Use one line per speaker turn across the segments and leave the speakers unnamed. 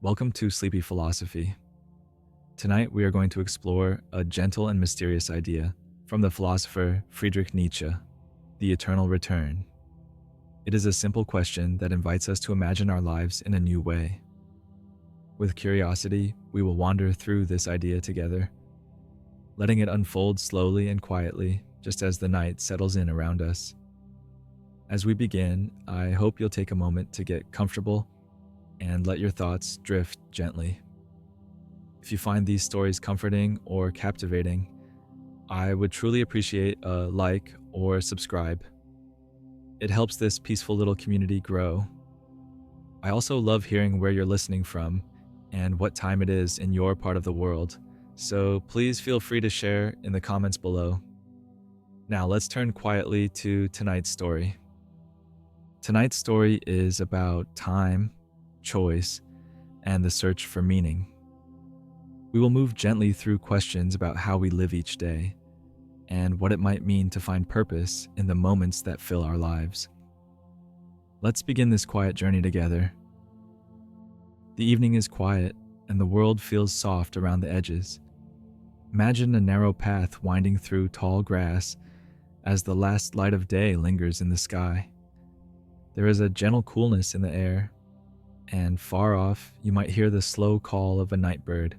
Welcome to Sleepy Philosophy. Tonight we are going to explore a gentle and mysterious idea from the philosopher Friedrich Nietzsche, the eternal return. It is a simple question that invites us to imagine our lives in a new way. With curiosity, we will wander through this idea together, letting it unfold slowly and quietly, just as the night settles in around us. As we begin, I hope you'll take a moment to get comfortable and let your thoughts drift gently. If you find these stories comforting or captivating, I would truly appreciate a like or subscribe. It helps this peaceful little community grow. I also love hearing where you're listening from and what time it is in your part of the world, so please feel free to share in the comments below. Now let's turn quietly to tonight's story. Tonight's story is about time, choice, and the search for meaning. We will move gently through questions about how we live each day and what it might mean to find purpose in the moments that fill our lives. Let's begin this quiet journey together. The evening is quiet and the world feels soft around the edges. Imagine a narrow path winding through tall grass as the last light of day lingers in the sky. There is a gentle coolness in the air, and far off you might hear the slow call of a night bird.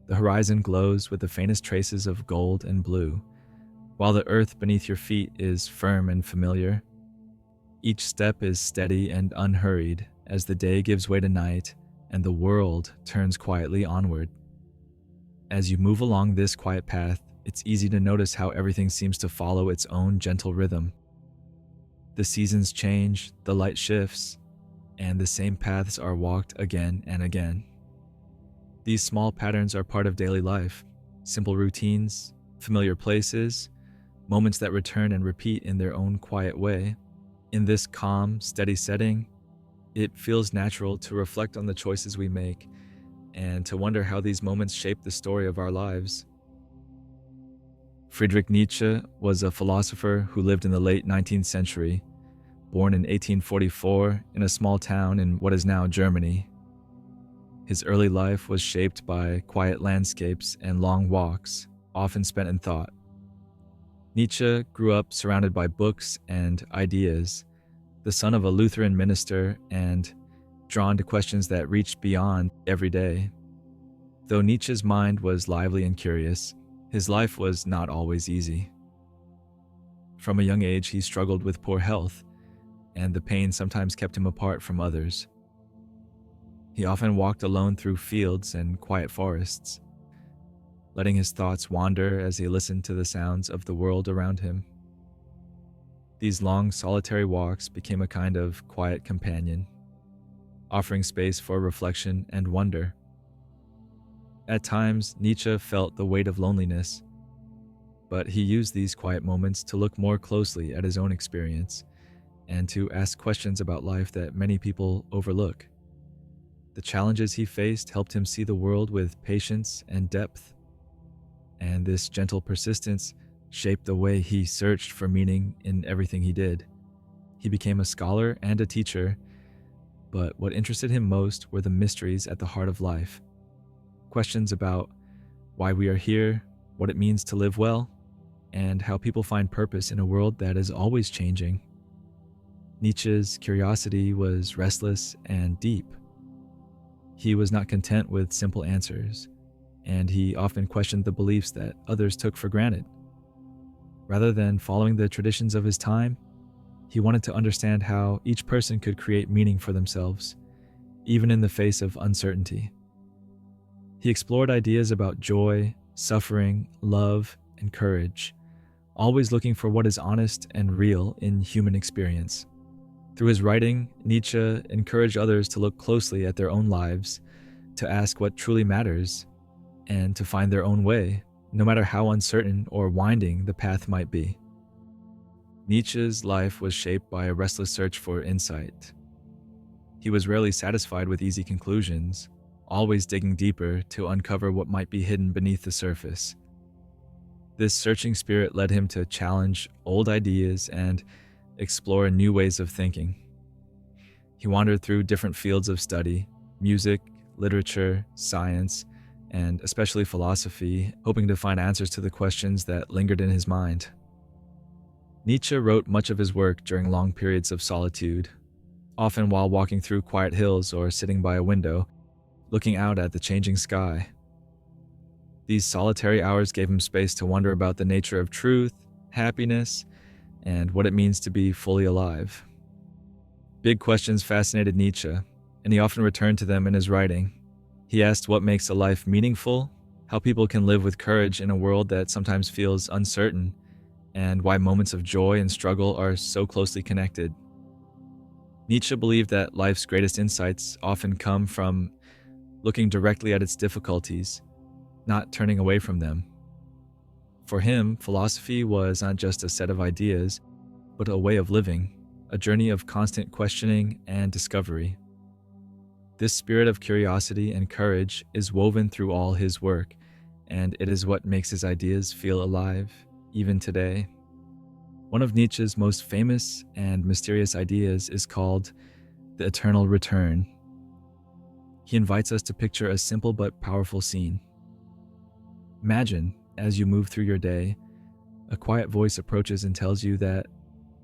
The horizon glows with the faintest traces of gold and blue, while the earth beneath your feet is firm and familiar. Each step is steady and unhurried as the day gives way to night and the world turns quietly onward. As you move along this quiet path, it's easy to notice how everything seems to follow its own gentle rhythm. The seasons change, the light shifts, and the same paths are walked again and again. These small patterns are part of daily life, simple routines, familiar places, moments that return and repeat in their own quiet way. In this calm, steady setting, it feels natural to reflect on the choices we make and to wonder how these moments shape the story of our lives. Friedrich Nietzsche was a philosopher who lived in the late 19th century, born in 1844 in a small town in what is now Germany. His early life was shaped by quiet landscapes and long walks, often spent in thought. Nietzsche grew up surrounded by books and ideas, the son of a Lutheran minister and drawn to questions that reached beyond every day. Though Nietzsche's mind was lively and curious, his life was not always easy. From a young age, he struggled with poor health, and the pain sometimes kept him apart from others. He often walked alone through fields and quiet forests, letting his thoughts wander as he listened to the sounds of the world around him. These long, solitary walks became a kind of quiet companion, offering space for reflection and wonder. At times, Nietzsche felt the weight of loneliness, but he used these quiet moments to look more closely at his own experience and to ask questions about life that many people overlook. The challenges he faced helped him see the world with patience and depth, and this gentle persistence shaped the way he searched for meaning in everything he did. He became a scholar and a teacher, but what interested him most were the mysteries at the heart of life. Questions about why we are here, what it means to live well, and how people find purpose in a world that is always changing. Nietzsche's curiosity was restless and deep. He was not content with simple answers, and he often questioned the beliefs that others took for granted. Rather than following the traditions of his time, he wanted to understand how each person could create meaning for themselves, even in the face of uncertainty. He explored ideas about joy, suffering, love, and courage, always looking for what is honest and real in human experience. Through his writing, Nietzsche encouraged others to look closely at their own lives, to ask what truly matters, and to find their own way, no matter how uncertain or winding the path might be. Nietzsche's life was shaped by a restless search for insight. He was rarely satisfied with easy conclusions, always digging deeper to uncover what might be hidden beneath the surface. This searching spirit led him to challenge old ideas and explore new ways of thinking. He wandered through different fields of study, music, literature, science, and especially philosophy, hoping to find answers to the questions that lingered in his mind. Nietzsche wrote much of his work during long periods of solitude, often while walking through quiet hills or sitting by a window, looking out at the changing sky. These solitary hours gave him space to wonder about the nature of truth, happiness, and what it means to be fully alive. Big questions fascinated Nietzsche, and he often returned to them in his writing. He asked what makes a life meaningful, how people can live with courage in a world that sometimes feels uncertain, and why moments of joy and struggle are so closely connected. Nietzsche believed that life's greatest insights often come from looking directly at its difficulties, not turning away from them. For him, philosophy was not just a set of ideas, but a way of living, a journey of constant questioning and discovery. This spirit of curiosity and courage is woven through all his work, and it is what makes his ideas feel alive, even today. One of Nietzsche's most famous and mysterious ideas is called the eternal return. He invites us to picture a simple but powerful scene. Imagine, as you move through your day, a quiet voice approaches and tells you that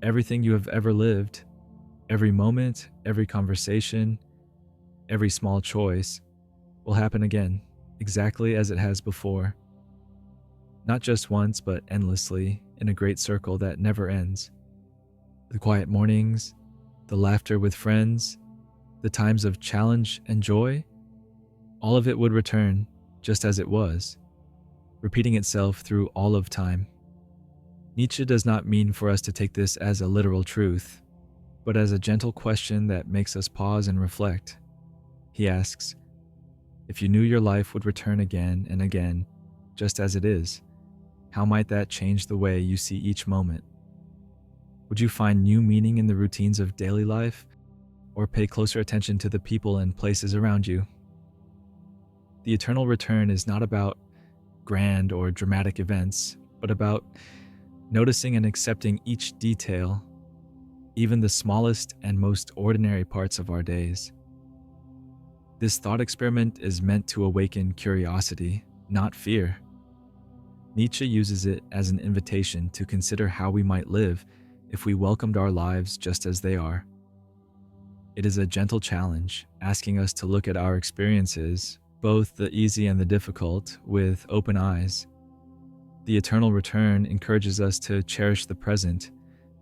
everything you have ever lived, every moment, every conversation, every small choice, will happen again, exactly as it has before. Not just once, but endlessly, in a great circle that never ends. The quiet mornings, the laughter with friends, the times of challenge and joy, all of it would return just as it was, repeating itself through all of time. Nietzsche does not mean for us to take this as a literal truth, but as a gentle question that makes us pause and reflect. He asks, if you knew your life would return again and again, just as it is, how might that change the way you see each moment? Would you find new meaning in the routines of daily life, or pay closer attention to the people and places around you? The eternal return is not about grand or dramatic events, but about noticing and accepting each detail, even the smallest and most ordinary parts of our days. This thought experiment is meant to awaken curiosity, not fear. Nietzsche uses it as an invitation to consider how we might live if we welcomed our lives just as they are. It is a gentle challenge, asking us to look at our experiences, both the easy and the difficult, with open eyes. The eternal return encourages us to cherish the present,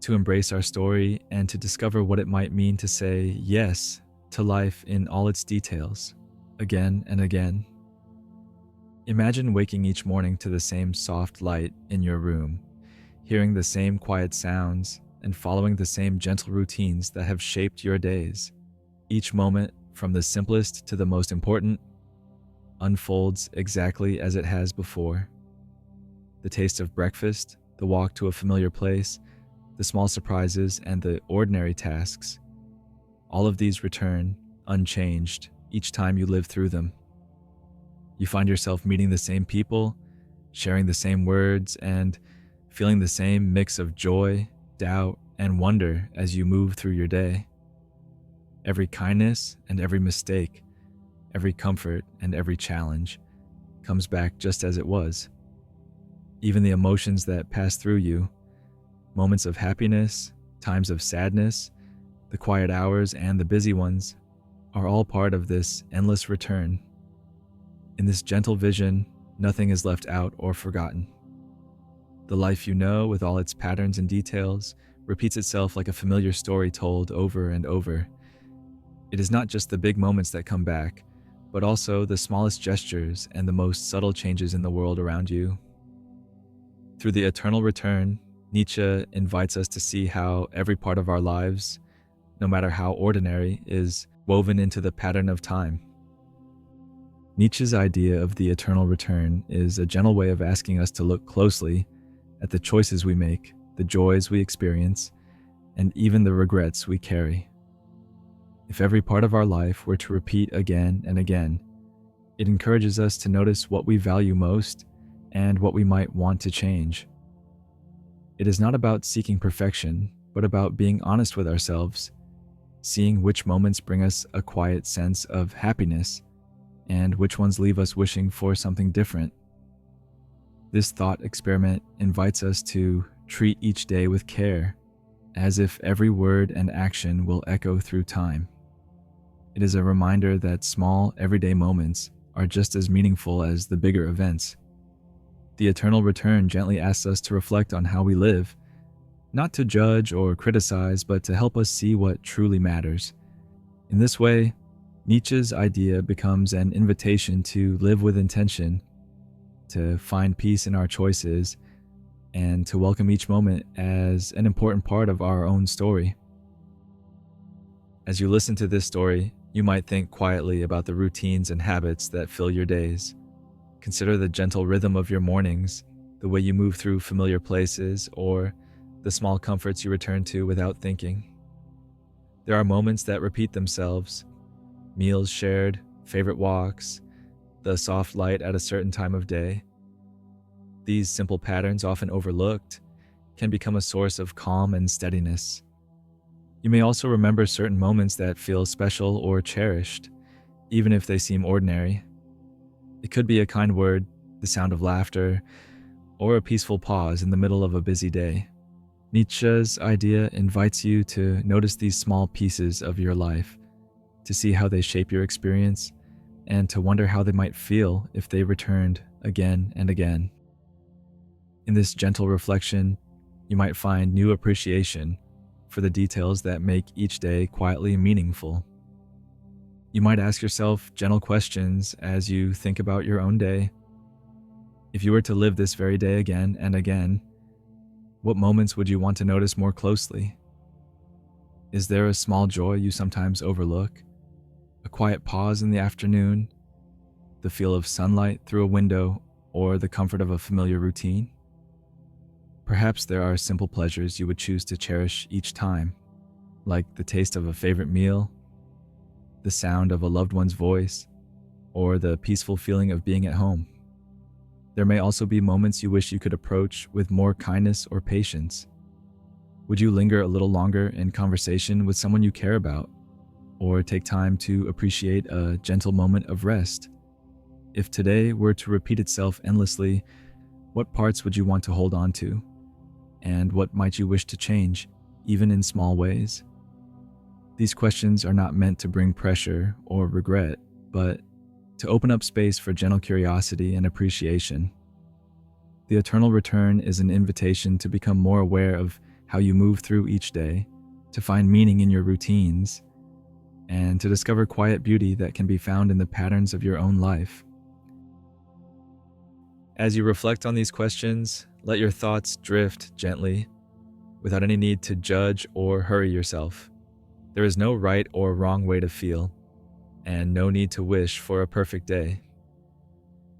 to embrace our story, and to discover what it might mean to say yes to life in all its details, again and again. Imagine waking each morning to the same soft light in your room, hearing the same quiet sounds, and following the same gentle routines that have shaped your days. Each moment, from the simplest to the most important, unfolds exactly as it has before. The taste of breakfast, the walk to a familiar place, the small surprises, and the ordinary tasks, all of these return unchanged each time you live through them. You find yourself meeting the same people, sharing the same words, and feeling the same mix of joy, doubt, and wonder as you move through your day. Every kindness and every mistake, every comfort and every challenge comes back just as it was. Even the emotions that pass through you, moments of happiness, times of sadness, the quiet hours and the busy ones, are all part of this endless return. In this gentle vision, nothing is left out or forgotten. The life you know, with all its patterns and details, repeats itself like a familiar story told over and over. It is not just the big moments that come back, but also the smallest gestures and the most subtle changes in the world around you. Through the eternal return, Nietzsche invites us to see how every part of our lives, no matter how ordinary, is woven into the pattern of time. Nietzsche's idea of the eternal return is a gentle way of asking us to look closely at the choices we make, the joys we experience, and even the regrets we carry. If every part of our life were to repeat again and again, it encourages us to notice what we value most and what we might want to change. It is not about seeking perfection, but about being honest with ourselves, seeing which moments bring us a quiet sense of happiness and which ones leave us wishing for something different. This thought experiment invites us to treat each day with care, as if every word and action will echo through time. It is a reminder that small, everyday moments are just as meaningful as the bigger events. The eternal return gently asks us to reflect on how we live, not to judge or criticize, but to help us see what truly matters. In this way, Nietzsche's idea becomes an invitation to live with intention, to find peace in our choices, and to welcome each moment as an important part of our own story. As you listen to this story, you might think quietly about the routines and habits that fill your days. Consider the gentle rhythm of your mornings, the way you move through familiar places, or the small comforts you return to without thinking. There are moments that repeat themselves: meals shared, favorite walks, the soft light at a certain time of day. These simple patterns, often overlooked, can become a source of calm and steadiness. You may also remember certain moments that feel special or cherished, even if they seem ordinary. It could be a kind word, the sound of laughter, or a peaceful pause in the middle of a busy day. Nietzsche's idea invites you to notice these small pieces of your life, to see how they shape your experience, and to wonder how they might feel if they returned again and again. In this gentle reflection, you might find new appreciation for the details that make each day quietly meaningful. You might ask yourself gentle questions as you think about your own day. If you were to live this very day again and again, what moments would you want to notice more closely? Is there a small joy you sometimes overlook? A quiet pause in the afternoon? The feel of sunlight through a window, or the comfort of a familiar routine? Perhaps there are simple pleasures you would choose to cherish each time, like the taste of a favorite meal, the sound of a loved one's voice, or the peaceful feeling of being at home. There may also be moments you wish you could approach with more kindness or patience. Would you linger a little longer in conversation with someone you care about, or take time to appreciate a gentle moment of rest? If today were to repeat itself endlessly, what parts would you want to hold on to? And what might you wish to change, even in small ways? These questions are not meant to bring pressure or regret, but to open up space for gentle curiosity and appreciation. The eternal return is an invitation to become more aware of how you move through each day, to find meaning in your routines, and to discover quiet beauty that can be found in the patterns of your own life. As you reflect on these questions, let your thoughts drift gently, without any need to judge or hurry yourself. There is no right or wrong way to feel, and no need to wish for a perfect day.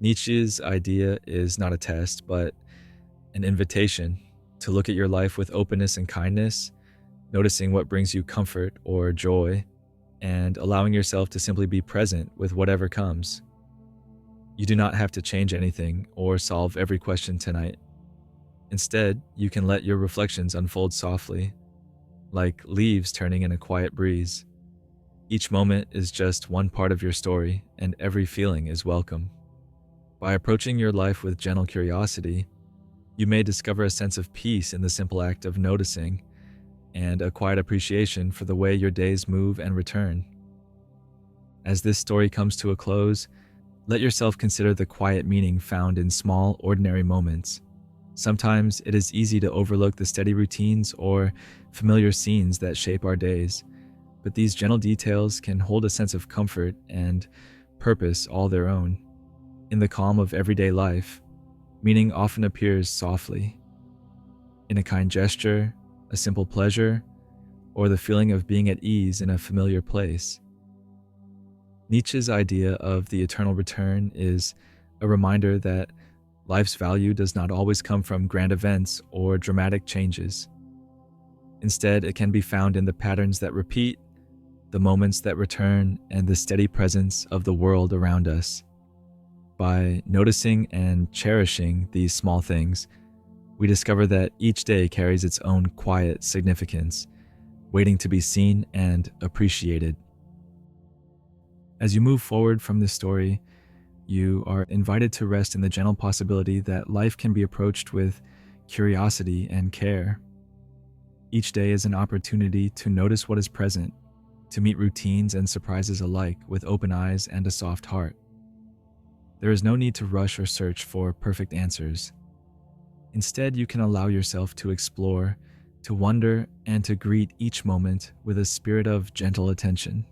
Nietzsche's idea is not a test, but an invitation to look at your life with openness and kindness, noticing what brings you comfort or joy, and allowing yourself to simply be present with whatever comes. You do not have to change anything or solve every question tonight. Instead, you can let your reflections unfold softly, like leaves turning in a quiet breeze. Each moment is just one part of your story, and every feeling is welcome. By approaching your life with gentle curiosity, you may discover a sense of peace in the simple act of noticing, and a quiet appreciation for the way your days move and return. As this story comes to a close, let yourself consider the quiet meaning found in small, ordinary moments. Sometimes it is easy to overlook the steady routines or familiar scenes that shape our days, but these gentle details can hold a sense of comfort and purpose all their own. In the calm of everyday life, meaning often appears softly. In a kind gesture, a simple pleasure, or the feeling of being at ease in a familiar place. Nietzsche's idea of the eternal return is a reminder that life's value does not always come from grand events or dramatic changes. Instead, it can be found in the patterns that repeat, the moments that return, and the steady presence of the world around us. By noticing and cherishing these small things, we discover that each day carries its own quiet significance, waiting to be seen and appreciated. As you move forward from this story, you are invited to rest in the gentle possibility that life can be approached with curiosity and care. Each day is an opportunity to notice what is present, to meet routines and surprises alike with open eyes and a soft heart. There is no need to rush or search for perfect answers. Instead, you can allow yourself to explore, to wonder, and to greet each moment with a spirit of gentle attention.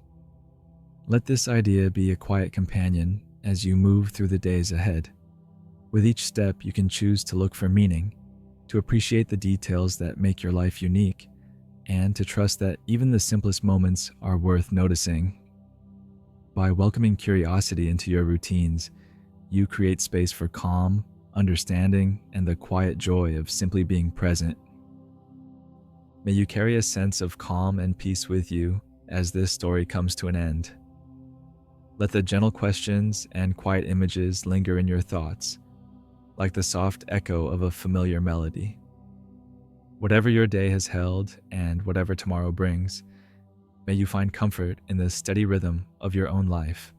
Let this idea be a quiet companion as you move through the days ahead. With each step, you can choose to look for meaning, to appreciate the details that make your life unique, and to trust that even the simplest moments are worth noticing. By welcoming curiosity into your routines, you create space for calm, understanding, and the quiet joy of simply being present. May you carry a sense of calm and peace with you as this story comes to an end. Let the gentle questions and quiet images linger in your thoughts, like the soft echo of a familiar melody. Whatever your day has held and whatever tomorrow brings, may you find comfort in the steady rhythm of your own life.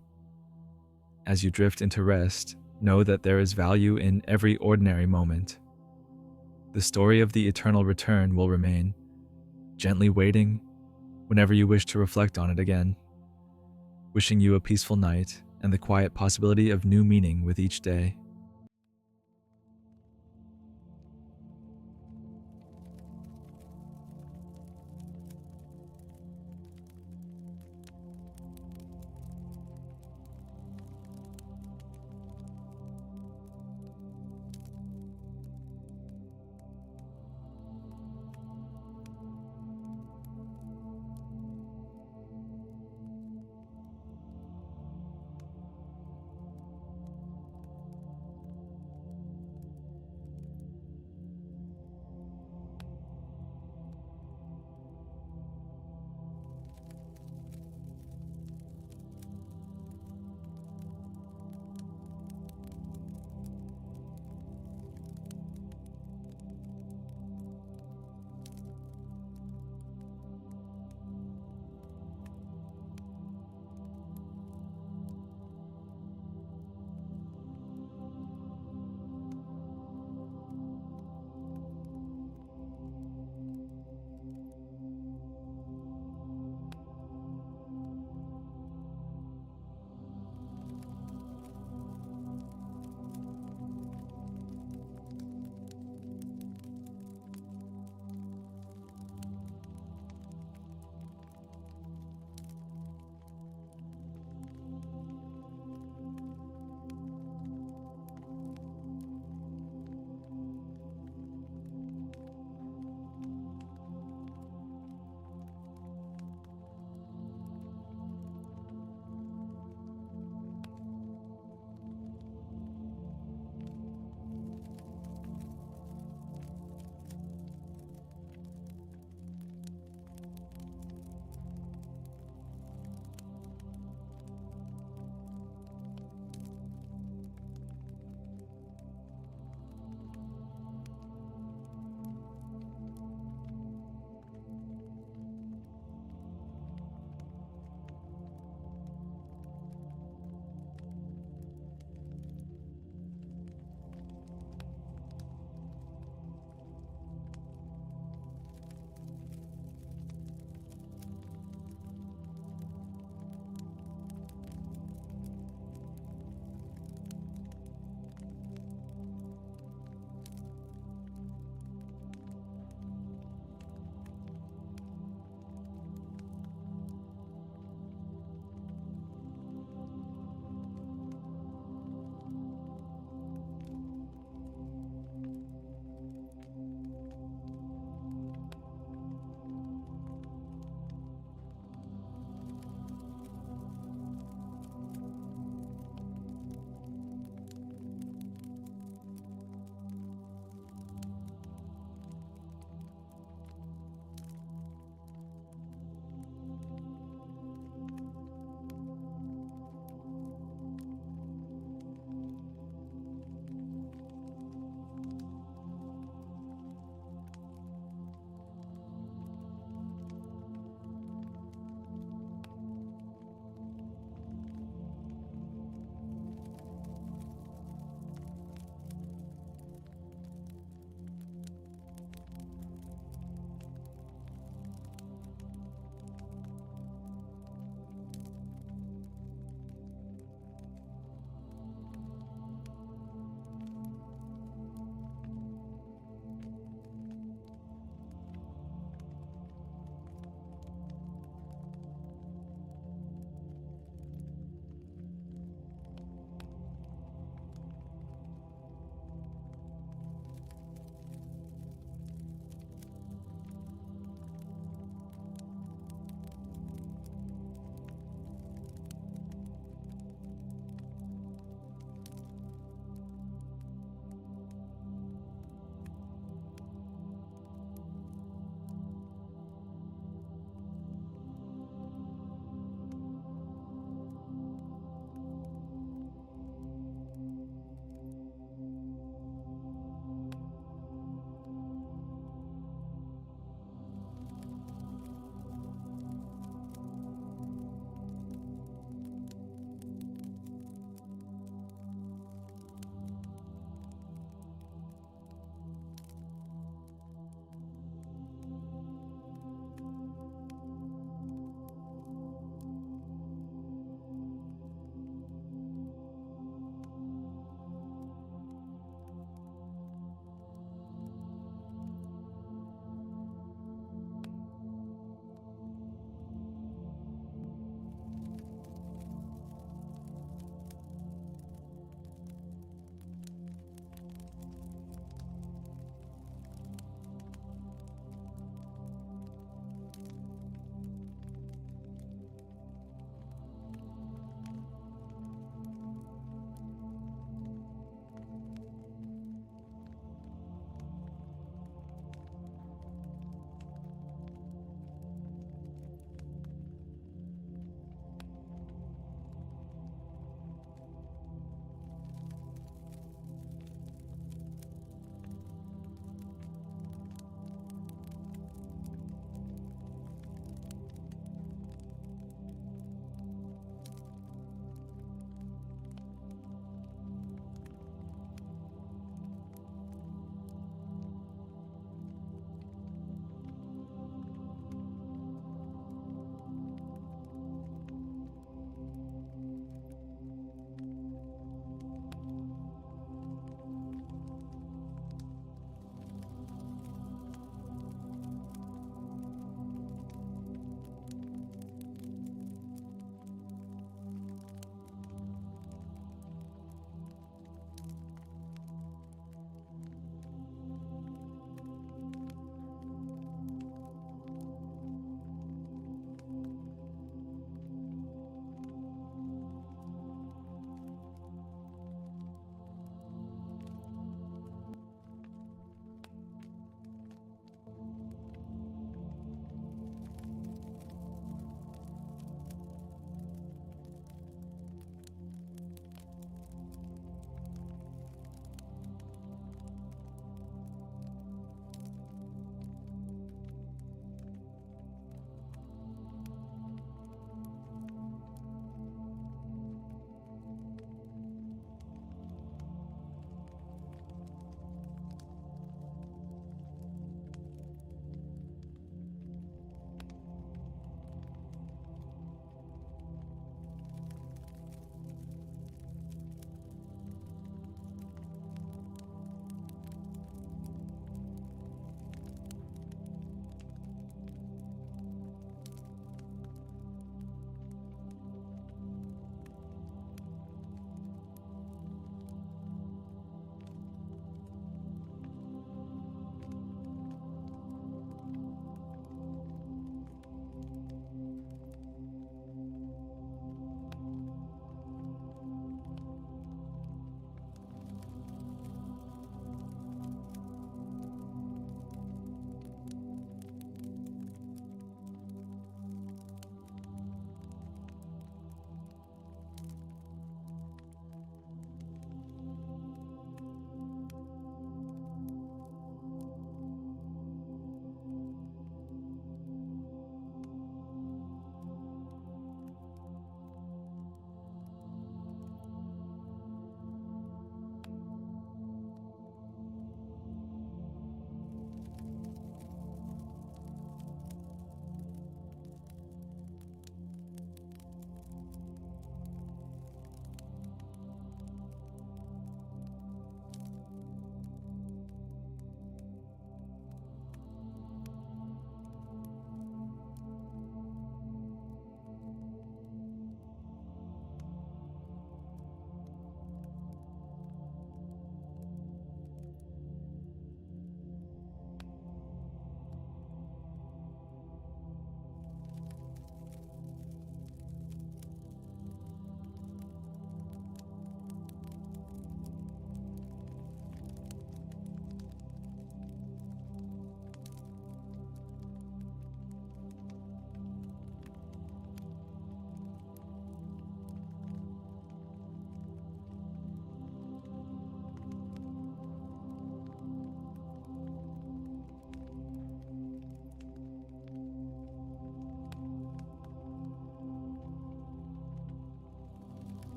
As you drift into rest, know that there is value in every ordinary moment. The story of the eternal return will remain, gently waiting whenever you wish to reflect on it again. Wishing you a peaceful night and the quiet possibility of new meaning with each day.